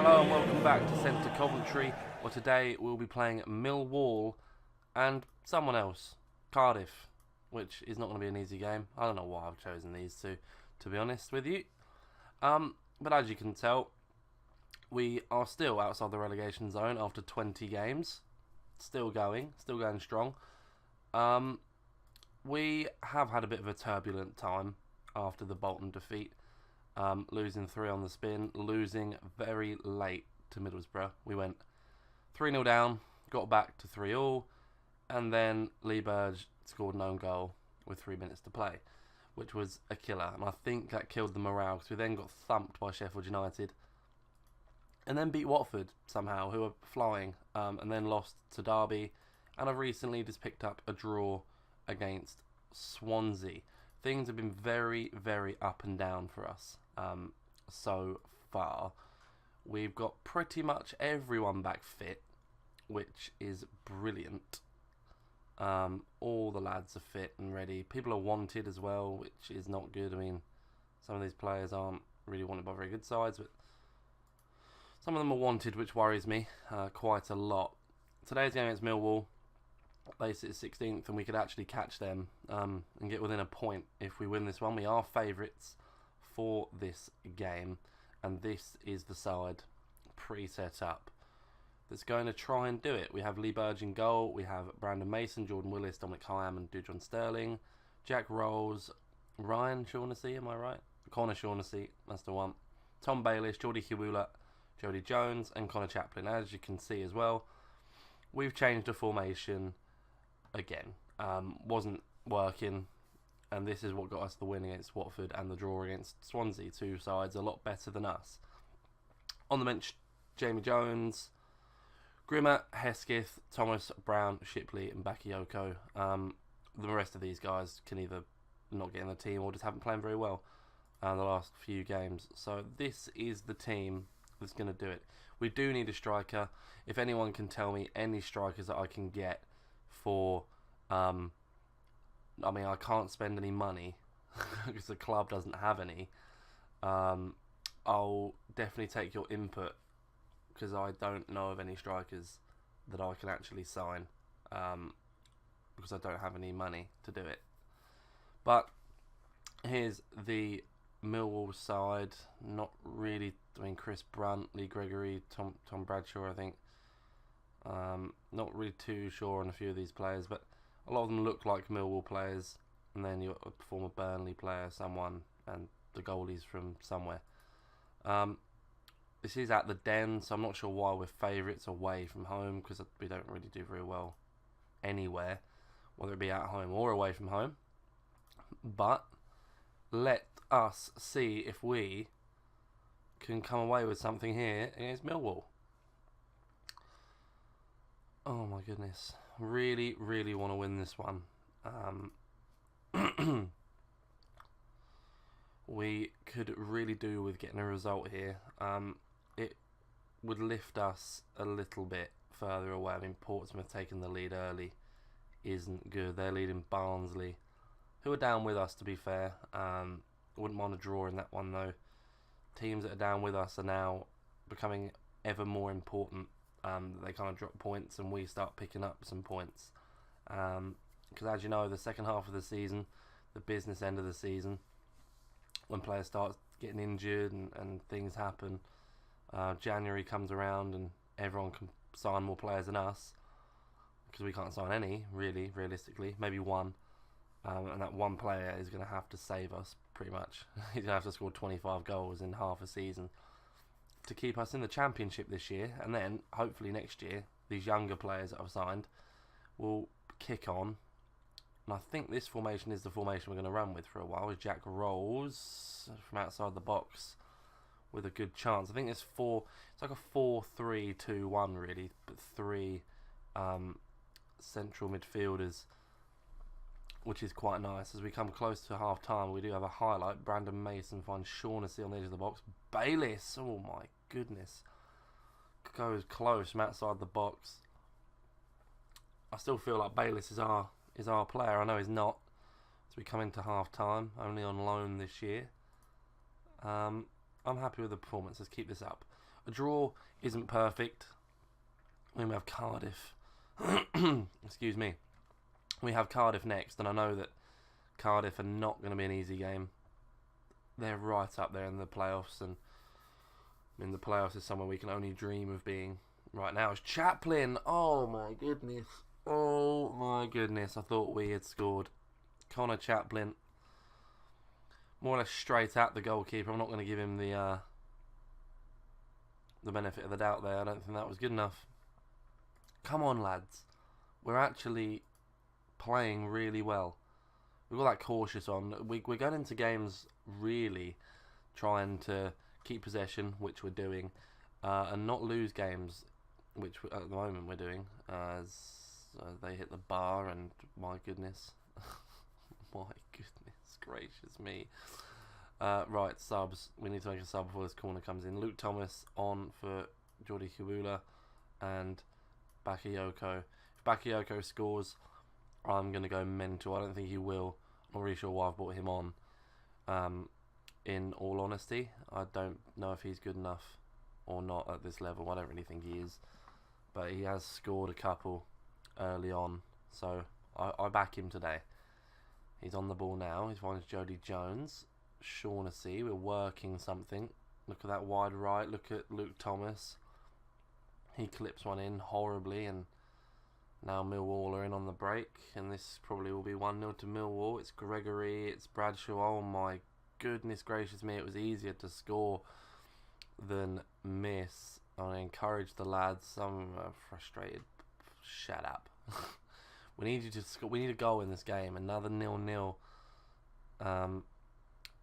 Hello and welcome back to Centre Coventry, where today we'll be playing Millwall and someone else, Cardiff, which is not going to be an easy game. I don't know why I've chosen these two, to be honest with you. But as you can tell, we are still outside the relegation zone after 20 games. Still going strong. We have had a bit of a turbulent time after the Bolton defeat. Losing 3 on the spin, losing very late to Middlesbrough. We went 3-0 down, got back to 3-3, and then Lee Burge scored an own goal with 3 minutes to play, which was a killer. And I think that killed the morale, because we then got thumped by Sheffield United, and then beat Watford somehow, who are flying, and then lost to Derby, and I've recently just picked up a draw against Swansea. Things have been very, very up and down for us so far. We've got pretty much everyone back fit, which is brilliant. All the lads are fit and ready. People are wanted as well, which is not good. I mean, some of these players aren't really wanted by very good sides, but some of them are wanted, which worries me quite a lot. Today's game against Millwall. They sit 16th, and we could actually catch them and get within a point if we win this one. We are favourites for this game, and this is the side pre-set up that's going to try and do it. We have Lee Burge in goal. We have Brandon Mason, Jordan Willis, Dominic Hyam, and Dujon Sterling. Jack Rolls, Ryan Shaughnessy, am I right? Connor Shaughnessy, that's the one. Tom Bayliss, Geordie Hewlett, Jody Jones, and Connor Chaplin. As you can see as well, we've changed the formation again. Wasn't working, and this is what got us the win against Watford and the draw against Swansea. Two sides a lot better than us. On the bench, Jamie Jones, Grimmer, Hesketh, Thomas, Brown, Shipley, and Bakayoko. The rest of these guys can either not get in the team or just haven't played very well the last few games. So this is the team that's going to do it. We do need a striker. If anyone can tell me any strikers that I can get for I mean, I can't spend any money because the club doesn't have any. I'll definitely take your input, because I don't know of any strikers that I can actually sign, because I don't have any money to do it. But here's the Millwall side. Not really. I mean, Chris Brunt, Lee Gregory, Tom Bradshaw, I think. Not really too sure on a few of these players, but a lot of them look like Millwall players. And then you've got a former Burnley player, someone, and the goalies from somewhere. This is at the Den, so I'm not sure why we're favourites away from home, because we don't really do very well anywhere, whether it be at home or away from home. But let us see if we can come away with something here against Millwall. Oh my goodness. Really, really want to win this one. We could really do with getting a result here. It would lift us a little bit further away. I mean, Portsmouth taking the lead early isn't good. They're leading Barnsley, who are down with us, to be fair. Wouldn't mind a draw in that one, though. Teams that are down with us are now becoming ever more important. They kind of drop points and we start picking up some points. Because as you know, the second half of the season, the business end of the season, when players start getting injured and things happen, January comes around and everyone can sign more players than us, because we can't sign any, really, realistically. Maybe one. And that one player is going to have to save us, pretty much. He's going to have to score 25 goals in half a season to keep us in the Championship this year. And then, hopefully next year, these younger players that I've signed will kick on. And I think this formation is the formation we're going to run with for a while, with Jack Rolls from outside the box with a good chance. I think it's like a 4-3-2-1 really, but 3 central midfielders, which is quite nice. As we come close to half time, we do have a highlight. Brandon Mason finds Shaughnessy on the edge of the box. Bayliss, oh my goodness, goes close from outside the box. I still feel like Bayliss is our player. I know he's not, as we come into half time, only on loan this year. I'm happy with the performance. Let's keep this up. A draw isn't perfect. We have Cardiff. Excuse me. We have Cardiff next, and I know that Cardiff are not going to be an easy game. They're right up there in the playoffs, and I mean the playoffs is somewhere we can only dream of being right now. It's Chaplin. Oh my goodness. Oh my goodness. I thought we had scored. Connor Chaplin. More or less straight at the goalkeeper. I'm not going to give him the benefit of the doubt there. I don't think that was good enough. Come on, lads. We're actually playing really well. We've got that cautious on. We're going into games really trying to keep possession, which we're doing, and not lose games, which at the moment we're doing, as they hit the bar, and my goodness. My goodness gracious me. Right, subs. We need to make a sub before this corner comes in. Luke Thomas on for Jordi Kubula and Bakayoko. If Bakayoko scores, I'm going to go mental. I don't think he will. I'm not really sure why I've brought him on. In all honesty, I don't know if he's good enough or not at this level. I don't really think he is. But he has scored a couple early on. So I back him today. He's on the ball now. He's finds Jody Jones. Shaughnessy, we're working something. Look at that wide right. Look at Luke Thomas. He clips one in horribly, and now Millwall are in on the break, and this probably will be 1-0 to Millwall. It's Gregory, it's Bradshaw. Oh my goodness gracious me, it was easier to score than miss. I encourage the lads. I'm frustrated. Shut up. We need you to score. We need a goal in this game. Another 0-0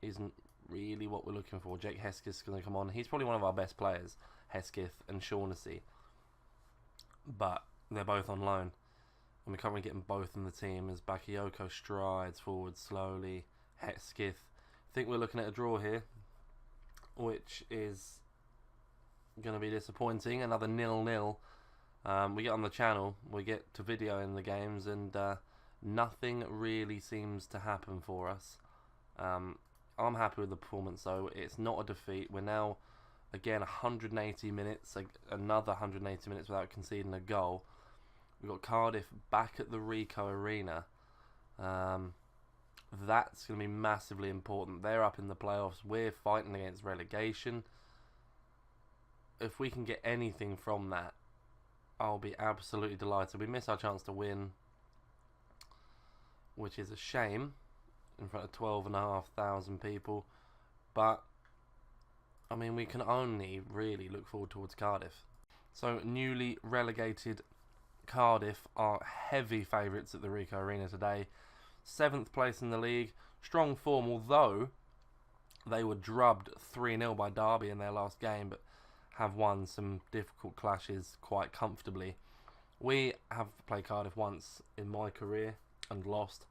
isn't really what we're looking for. Jake Hesketh's going to come on. He's probably one of our best players, Hesketh and Shaughnessy. But they're both on loan, and we can't really get them both in the team as Bakayoko strides forward slowly. Hesketh. I think we're looking at a draw here, which is going to be disappointing. Another 0-0. We get on the channel, we get to videoing the games, and nothing really seems to happen for us. I'm happy with the performance though. It's not a defeat. We're now, again, 180 minutes, another 180 minutes without conceding a goal. We've got Cardiff back at the Ricoh Arena. That's going to be massively important. They're up in the playoffs. We're fighting against relegation. If we can get anything from that, I'll be absolutely delighted. We miss our chance to win, which is a shame, in front of 12,500 people. But, I mean, we can only really look forward towards Cardiff. So, newly relegated Cardiff are heavy favourites at the Ricoh Arena today. 7th place in the league. Strong form, although they were drubbed 3-0 by Derby in their last game, but have won some difficult clashes quite comfortably. We have played Cardiff once in my career and lost.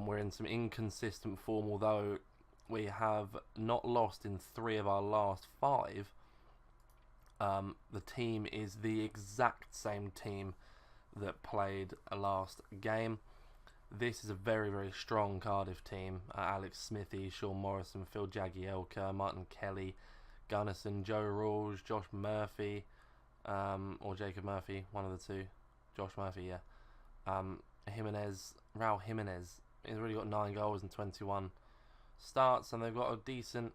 We're in some inconsistent form, although we have not lost in 3 of our last 5. The team is the exact same team that played a last game. This is a very, very strong Cardiff team. Alex Smithy, Sean Morrison, Phil Jagielka, Martin Kelly, Gunnison, Joe Rouge, Josh Murphy, or Jacob Murphy, one of the two. Josh Murphy, yeah. Jimenez, Raul Jimenez. He's already got 9 goals and 21 starts, and they've got a decent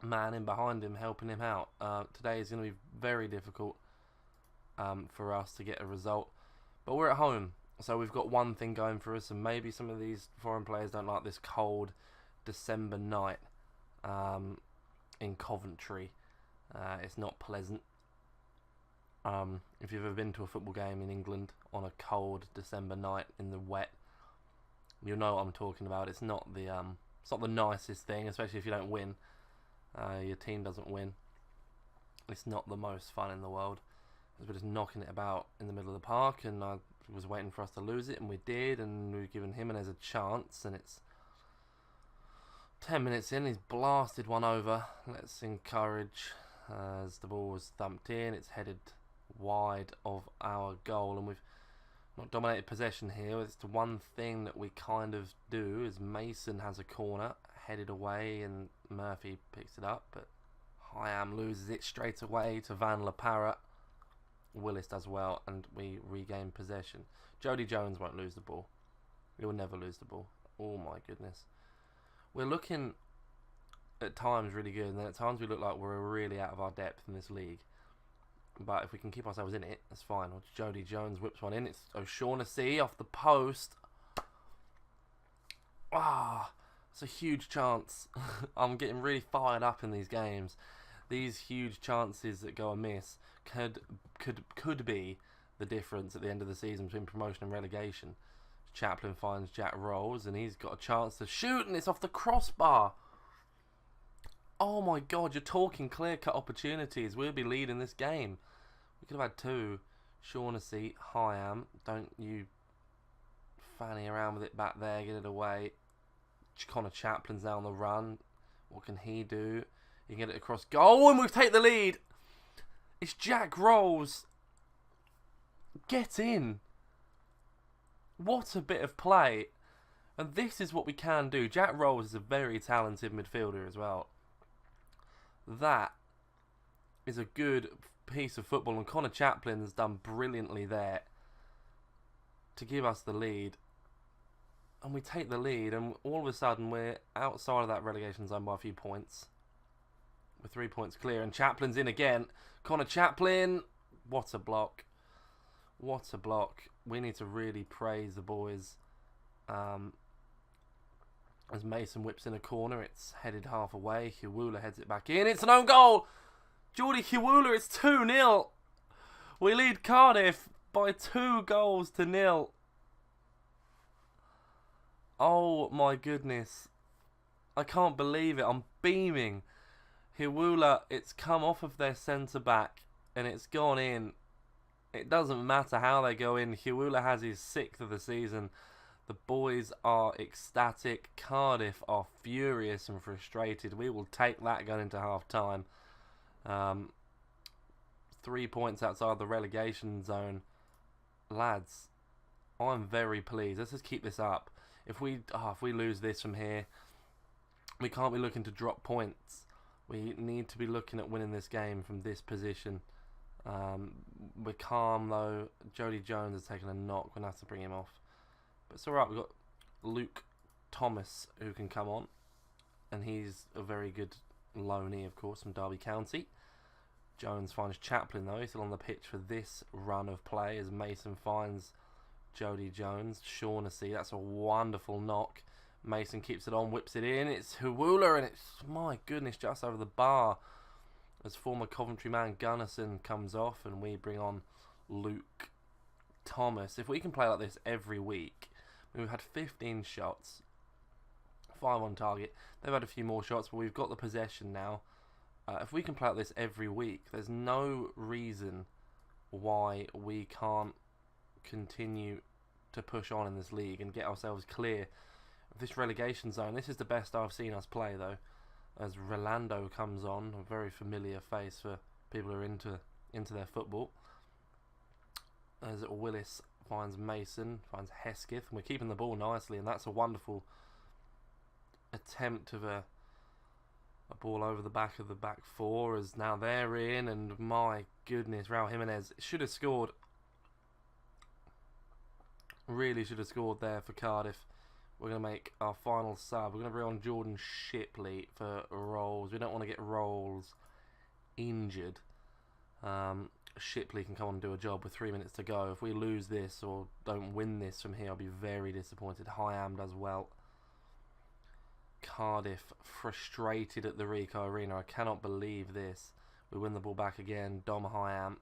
man in behind him helping him out. Today is going to be very difficult for us to get a result, but we're at home, so we've got one thing going for us, and maybe some of these foreign players don't like this cold December night in Coventry. It's not pleasant. If you've ever been to a football game in England on a cold December night in the wet, you'll know what I'm talking about. It's not the nicest thing, especially if you don't win. Your team doesn't win. It's not the most fun in the world. We're just knocking it about in the middle of the park, and I was waiting for us to lose it, and we did, and we've given Jimenez a chance, and it's 10 minutes in, he's blasted one over. Let's encourage as the ball was thumped in. It's headed wide of our goal, and we've not dominated possession here. It's the one thing that we kind of do is Mason has a corner headed away, and Murphy picks it up, but Hyam loses it straight away to Van La Parra. Willis does well, and we regain possession. Jody Jones won't lose the ball. He will never lose the ball. Oh my goodness. We're looking at times really good, and then at times we look like we're really out of our depth in this league. But if we can keep ourselves in it, that's fine. Jody Jones whips one in. It's O'Shaughnessy off the post. Ah, it's a huge chance. I'm getting really fired up in these games. These huge chances that go amiss could be the difference at the end of the season between promotion and relegation. Chaplin finds Jack Rolls, and he's got a chance to shoot, and it's off the crossbar. Oh my God, you're talking clear-cut opportunities. We'll be leading this game. We could have had two. Shaughnessy, Hyam, don't you fanny around with it back there, get it away. Connor Chaplin's now on the run. What can he do? He can get it across goal, and we've taken the lead. It's Jack Rolls. Get in. What a bit of play. And this is what we can do. Jack Rolls is a very talented midfielder as well. That is a good piece of football, and Connor Chaplin has done brilliantly there to give us the lead. And we take the lead, and all of a sudden we're outside of that relegation zone by a few points. We're 3 points clear, and Chaplin's in again. Connor Chaplin, what a block. What a block. We need to really praise the boys. As Mason whips in a corner, it's headed half away. Hiwula heads it back in. It's an own goal! Geordie Hiwula, it's 2-0. We lead Cardiff by 2 goals to 0. Oh my goodness. I can't believe it. I'm beaming. Hiwula, it's come off of their centre-back and it's gone in. It doesn't matter how they go in. Hiwula has his 6th of the season. The boys are ecstatic. Cardiff are furious and frustrated. We will take that going into half-time. 3 points outside the relegation zone. Lads, I'm very pleased. Let's just keep this up. If we lose this from here, we can't be looking to drop points. We need to be looking at winning this game from this position. We're calm though. Jody Jones has taken a knock. We're going to have to bring him off. But it's alright. We've got Luke Thomas who can come on. And he's a very good loanee, of course, from Derby County. Jones finds Chaplin though. He's still on the pitch for this run of play as Mason finds Jody Jones. Shaughnessy, that's a wonderful knock. Mason keeps it on, whips it in. It's Hiwula, and it's, my goodness, just over the bar. As former Coventry man Gunnison comes off, and we bring on Luke Thomas. If we can play like this every week, we've had 15 shots, 5 on target. They've had a few more shots, but we've got the possession now. If we can play like this every week, there's no reason why we can't continue to push on in this league and get ourselves clear of this relegation zone. This is the best I've seen us play though, as Rolando comes on, a very familiar face for people who are into their football. As Willis finds Mason, finds Hesketh, and we're keeping the ball nicely, and that's a wonderful attempt of a ball over the back of the back four, as now they're in, and my goodness, Raul Jimenez should have scored. Really should have scored there for Cardiff. We're going to make our final sub. We're going to bring on Jordan Shipley for Rolls. We don't want to get Rolls injured. Shipley can come on and do a job with 3 minutes to go. If we lose this or don't win this from here, I'll be very disappointed. Hyam does well. Cardiff frustrated at the Ricoh Arena. I cannot believe this. We win the ball back again. Dom Hyam.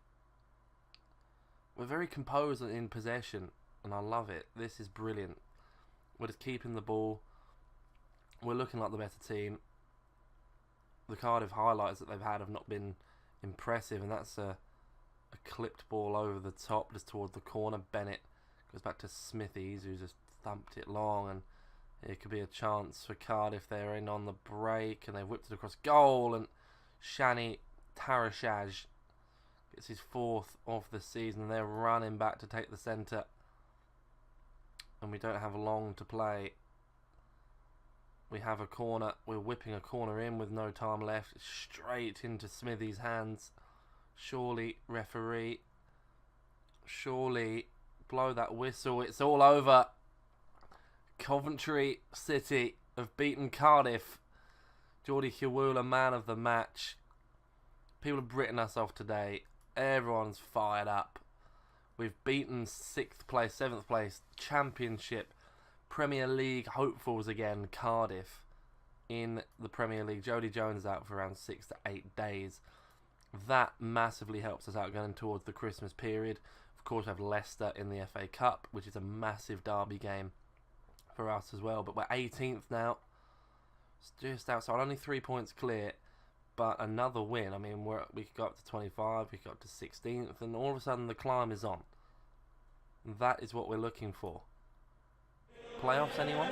We're very composed in possession, and I love it. This is brilliant. We're just keeping the ball. We're looking like the better team. The Cardiff highlights that they've had have not been impressive, and that's a clipped ball over the top just toward the corner. Bennett goes back to Smithies, who's just thumped it long, and it could be a chance for Cardiff. They're in on the break, and they've whipped it across goal, and Shani Tarashaj gets his 4th of the season, and they're running back to take the centre. And we don't have long to play. We have a corner. We're whipping a corner in with no time left. Straight into Smithy's hands. Surely, referee. Surely, blow that whistle. It's all over. Coventry City have beaten Cardiff. Geordie Kiwula, man of the match. People have written us off today. Everyone's fired up. We've beaten 6th place, 7th place, Championship, Premier League hopefuls again, Cardiff, in the Premier League. Jody Jones out for around 6 to 8 days. That massively helps us out going towards the Christmas period. Of course, we have Leicester in the FA Cup, which is a massive derby game for us as well. But we're 18th now. It's just outside, only 3 points clear. But another win, I mean, we could go up to 25, we could go up to 16th, and all of a sudden the climb is on. That is what we're looking for. Playoffs, anyone?